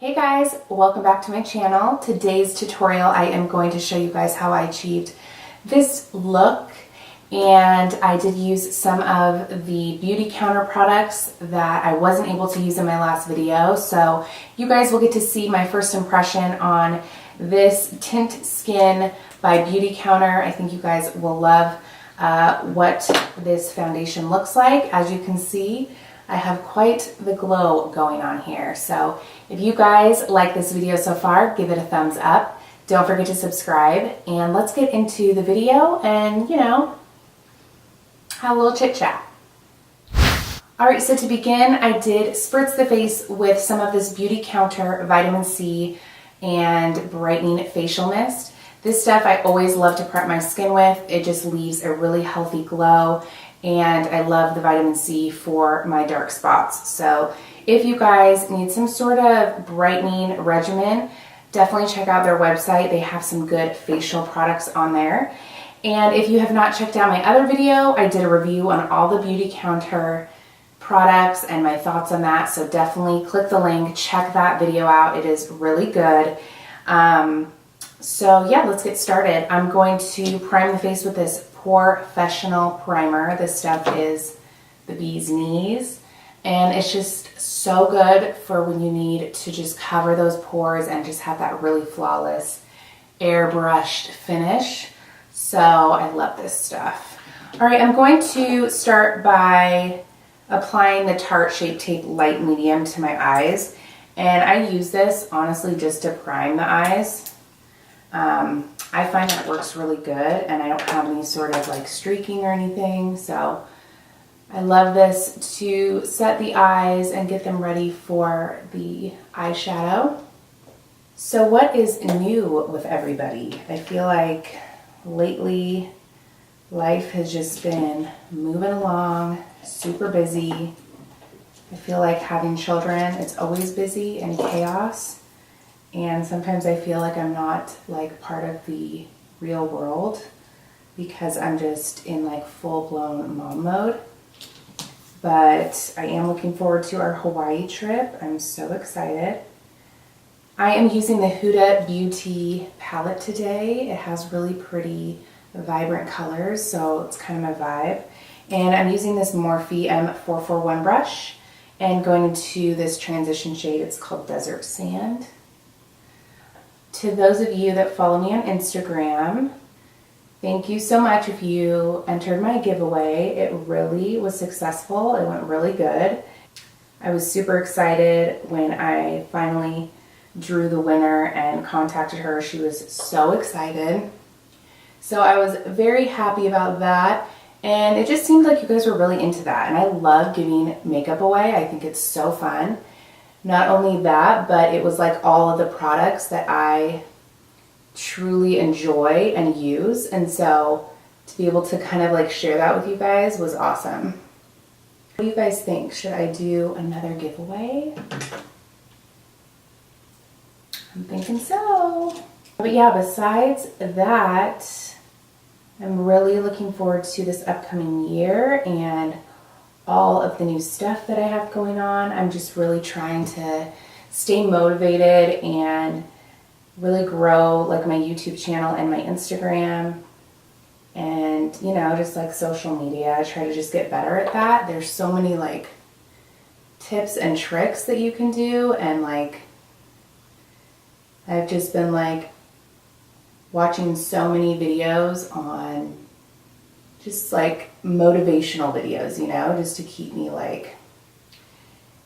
Hey guys, welcome back to my channel. Today's tutorial I am going to show you guys how I achieved this look, and I did use some of the beauty counter products that I wasn't able to use in my last video, so you guys will get to see my first impression on this Tint Skin by Beauty Counter. I think you guys will love what this foundation looks like. As you can see, I have quite the glow going on here. So if you guys like this video so far, give it a thumbs up. Don't forget to subscribe, and let's get into the video and, you know, have a little chit chat. Alright, so to begin, I did spritz the face with some of this Beauty Counter Vitamin C and Brightening Facial Mist. This stuff I always love to prep my skin with. It just leaves a really healthy glow, and I love the vitamin C for my dark spots. So if you guys need some sort of brightening regimen, definitely check out their website. They have some good facial products on there. And if you have not checked out my other video, I did a review on all the Beauty Counter products and my thoughts on that. So definitely click the link, check that video out. It is really good. So yeah, let's get started. I'm going to prime the face with this Pore Fessional Primer. This stuff is the bee's knees, and it's just so good for when you need to just cover those pores and just have that really flawless airbrushed finish. So I love this stuff. All right, I'm going to start by applying the Tarte Shape Tape Light Medium to my eyes, and I use this honestly just to prime the eyes. I find that it works really good, and I don't have any sort of like streaking or anything, so I love this to set the eyes and get them ready for the eyeshadow. So what is new with everybody? I feel like lately life has just been moving along, super busy. I feel like having children, it's always busy and chaos. And sometimes I feel like I'm not like part of the real world because I'm just in like full-blown mom mode. But I am looking forward to our Hawaii trip. I'm so excited. I am using the Huda Beauty palette today. It has really pretty vibrant colors, so it's kind of my vibe. And I'm using this Morphe M441 brush and going into this transition shade. It's called Desert Sand. To those of you that follow me on Instagram, thank you so much if you entered my giveaway. It really was successful. It went really good. I was super excited when I finally drew the winner and contacted her. She was so excited. So I was very happy about that. And it just seemed like you guys were really into that. And I love giving makeup away. I think it's so fun. Not only that, but it was like all of the products that I truly enjoy and use. And so to be able to kind of like share that with you guys was awesome. What do you guys think? Should I do another giveaway? I'm thinking so. But yeah, besides that, I'm really looking forward to this upcoming year and all of the new stuff that I have going on. I'm just really trying to stay motivated and really grow like my YouTube channel and my Instagram and, you know, just like social media. I try to just get better at that. There's so many like tips and tricks that you can do, and like I've just been like watching so many videos on just like motivational videos, you know, just to keep me like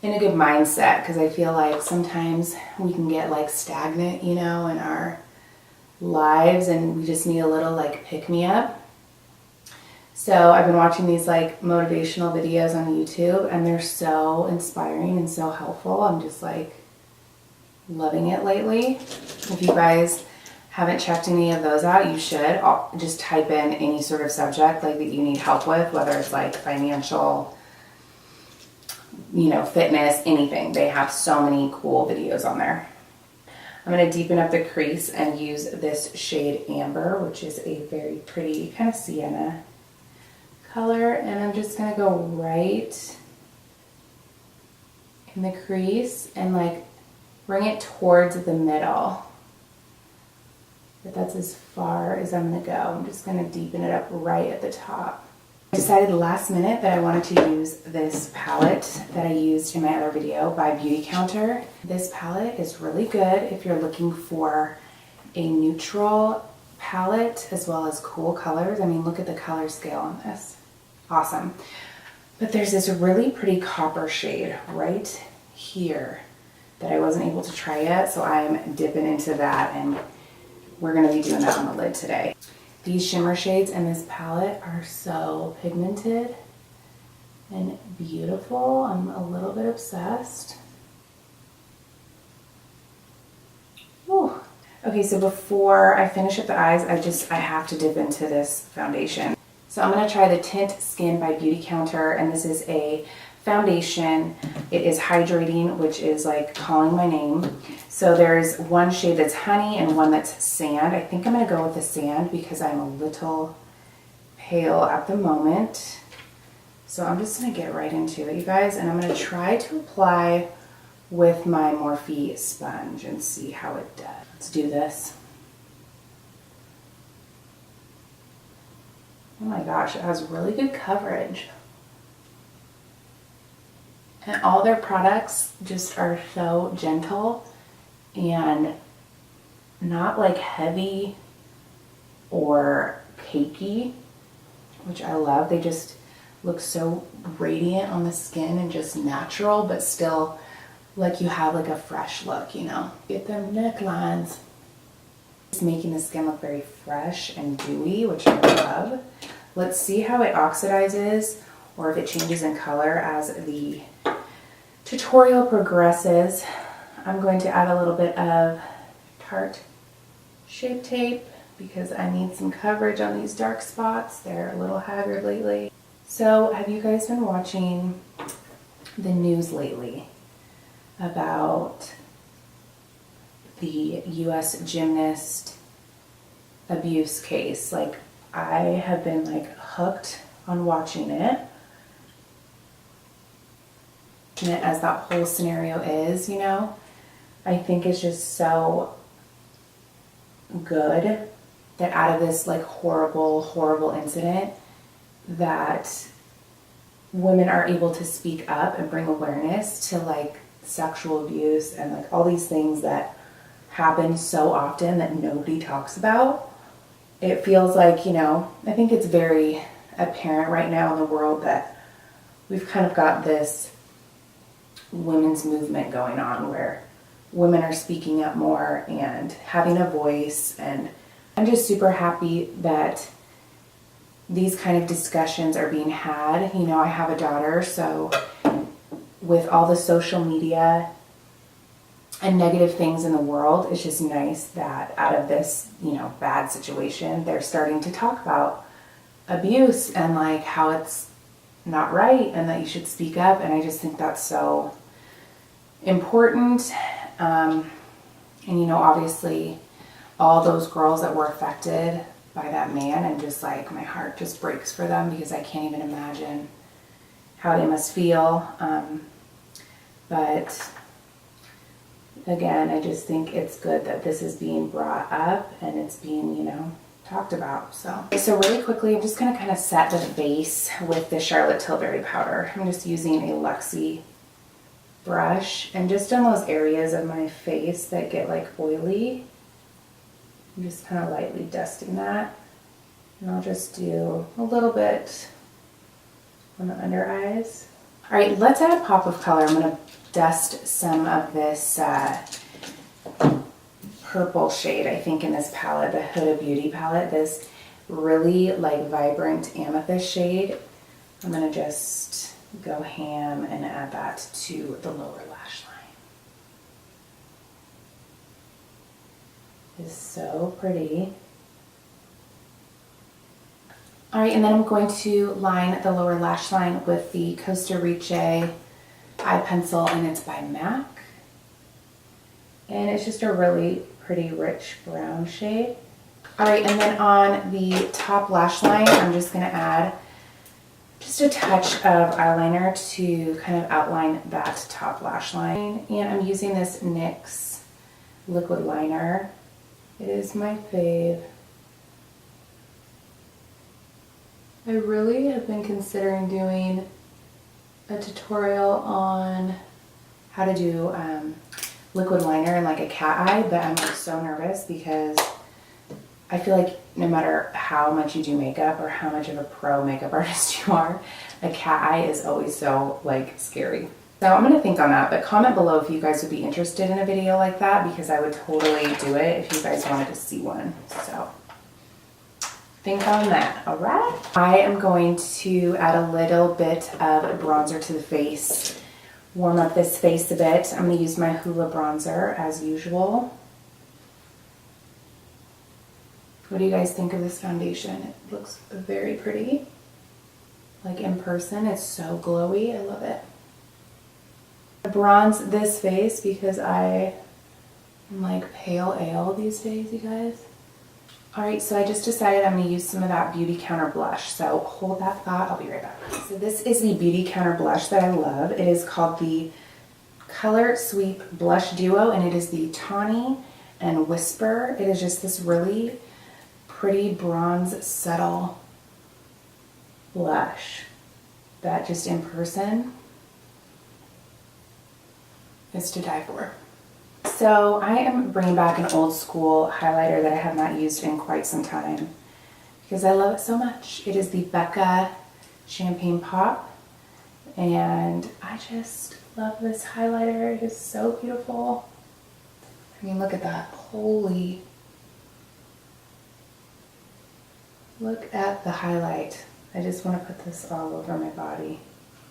in a good mindset, because I feel like sometimes we can get like stagnant, you know, in our lives, and we just need a little like pick me up. So I've been watching these like motivational videos on YouTube, and they're so inspiring and so helpful. I'm just like loving it lately. If you guys haven't checked any of those out, you should. Just type in any sort of subject like that you need help with, whether it's like financial, you know, fitness, anything. They have so many cool videos on there. I'm going to deepen up the crease and use this shade Amber, which is a very pretty kind of sienna color, and I'm just going to go right in the crease and like bring it towards the middle. But that's as far as I'm gonna go. I'm just gonna deepen it up right at the top. I decided last minute that I wanted to use this palette that I used in my other video by Beauty Counter. This palette is really good if you're looking for a neutral palette as well as cool colors. I mean, look at the color scale on this. Awesome. But there's this really pretty copper shade right here that I wasn't able to try yet, so I'm dipping into that, and we're gonna be doing that on the lid today. These shimmer shades in this palette are so pigmented and beautiful. I'm a little bit obsessed. Whew. Okay, so before I finish up the eyes, I have to dip into this foundation. So I'm gonna try the Tint Skin by Beauty Counter, and this is a foundation. It is hydrating, which is like calling my name. So there's one shade that's honey and one that's sand. I think I'm gonna go with the sand because I'm a little pale at the moment. So I'm just gonna get right into it, you guys, and I'm gonna try to apply with my Morphe sponge and see how it does. Let's do this. Oh my gosh, it has really good coverage. And all their products just are so gentle and not like heavy or cakey, which I love. They just look so radiant on the skin and just natural, but still like you have like a fresh look, you know. Get them necklines. It's making the skin look very fresh and dewy, which I love. Let's see how it oxidizes or if it changes in color as the tutorial progresses. I'm going to add a little bit of Tarte Shape Tape because I need some coverage on these dark spots. They're a little haggard lately. So have you guys been watching the news lately about the US gymnast abuse case? Like, I have been like hooked on watching it. As that whole scenario is, you know, I think it's just so good that out of this like horrible incident that women are able to speak up and bring awareness to like sexual abuse and like all these things that happen so often that nobody talks about. It feels like, you know, I think it's very apparent right now in the world that we've kind of got this women's movement going on where women are speaking up more and having a voice, and I'm just super happy that these kind of discussions are being had. You know, I have a daughter, so with all the social media and negative things in the world, it's just nice that out of this, you know, bad situation, they're starting to talk about abuse and like how it's not right and that you should speak up. And I just think that's so important. And you know, obviously all those girls that were affected by that man, and just like my heart just breaks for them because I can't even imagine how they must feel. But again, I just think it's good that this is being brought up and it's being, you know, talked about. So really quickly, I'm just going to kind of set the base with the Charlotte Tilbury powder. I'm just using a Luxie brush, and just on those areas of my face that get like oily, I'm just kind of lightly dusting that. And I'll just do a little bit on the under eyes. All right, let's add a pop of color. I'm going to dust some of this purple shade, I think, in this palette, the Huda Beauty palette, this really like vibrant amethyst shade. I'm going to just go ham and add that to the lower lash line. It's so pretty. All right, and then I'm going to line the lower lash line with the Costa Riche eye pencil, and it's by MAC. And it's just a really pretty rich brown shade. All right, and then on the top lash line, I'm just gonna add just a touch of eyeliner to kind of outline that top lash line. And I'm using this NYX liquid liner. It is my fave. I really have been considering doing a tutorial on how to do liquid liner in like a cat eye, but I'm like so nervous because I feel like no matter how much you do makeup or how much of a pro makeup artist you are, a cat eye is always so like scary. So I'm gonna think on that, but comment below if you guys would be interested in a video like that, because I would totally do it if you guys wanted to see one. So think on that, all right? I am going to add a little bit of bronzer to the face, warm up this face a bit. I'm gonna use my Hoola bronzer as usual. What do you guys think of this foundation? It looks very pretty. Like in person, it's so glowy, I love it. I bronze this face because I am like pale ale these days, you guys. Alright, so I just decided I'm going to use some of that Beauty Counter blush. So hold that thought, I'll be right back. So this is the Beauty Counter blush that I love. It is called the Color Sweep Blush Duo, and it is the Tawny and Whisper. It is just this really pretty bronze subtle blush that just in person is to die for. So I am bringing back an old school highlighter that I have not used in quite some time because I love it so much. It is the Becca Champagne Pop, and I just love this highlighter. It is so beautiful. I mean, look at that. Holy. Look at the highlight. I just want to put this all over my body.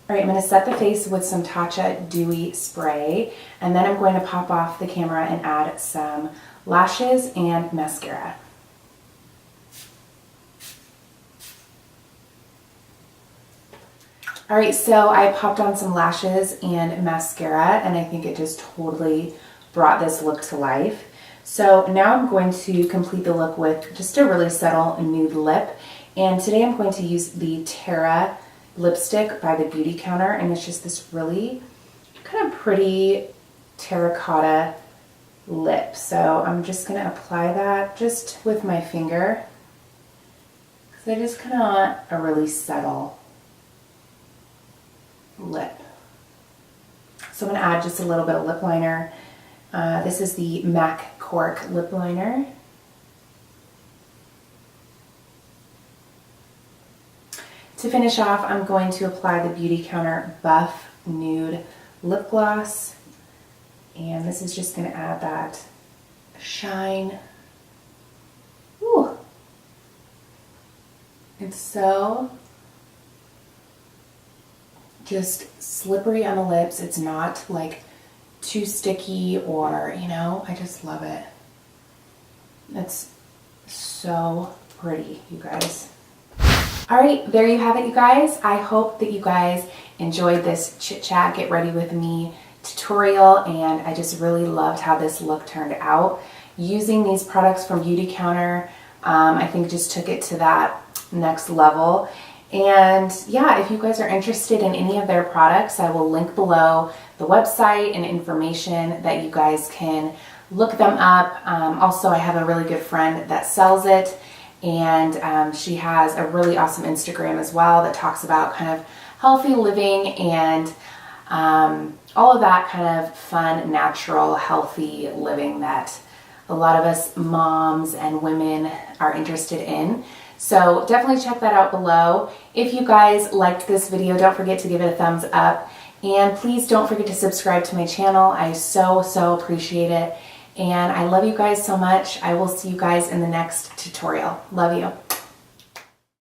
All right, I'm going to set the face with some Tatcha Dewy Spray, and then I'm going to pop off the camera and add some lashes and mascara. All right, so I popped on some lashes and mascara, and I think it just totally brought this look to life. So now I'm going to complete the look with just a really subtle nude lip, and today I'm going to use the Terra lipstick by the Beauty Counter, and it's just this really kind of pretty terracotta lip. So I'm just going to apply that just with my finger because I just kind of want a really subtle lip. So I'm going to add just a little bit of lip liner. This is the MAC Cork lip liner. To finish off, I'm going to apply the Beauty Counter Buff Nude Lip Gloss. And this is just going to add that shine. Ooh. It's so just slippery on the lips. It's not like too sticky or, you know, I just love it. It's so pretty, you guys. All right, there you have it, you guys. I hope that you guys enjoyed this chit chat, get ready with me tutorial, and I just really loved how this look turned out. Using these products from Beauty Counter, I think just took it to that next level. And yeah, if you guys are interested in any of their products, I will link below the website and information that you guys can look them up. Also, I have a really good friend that sells it, and she has a really awesome Instagram as well that talks about kind of healthy living and all of that kind of fun, natural, healthy living that a lot of us moms and women are interested in. So definitely check that out below. If you guys liked this video, don't forget to give it a thumbs up. And please don't forget to subscribe to my channel. I so appreciate it. And I love you guys so much. I will see you guys in the next tutorial. Love you.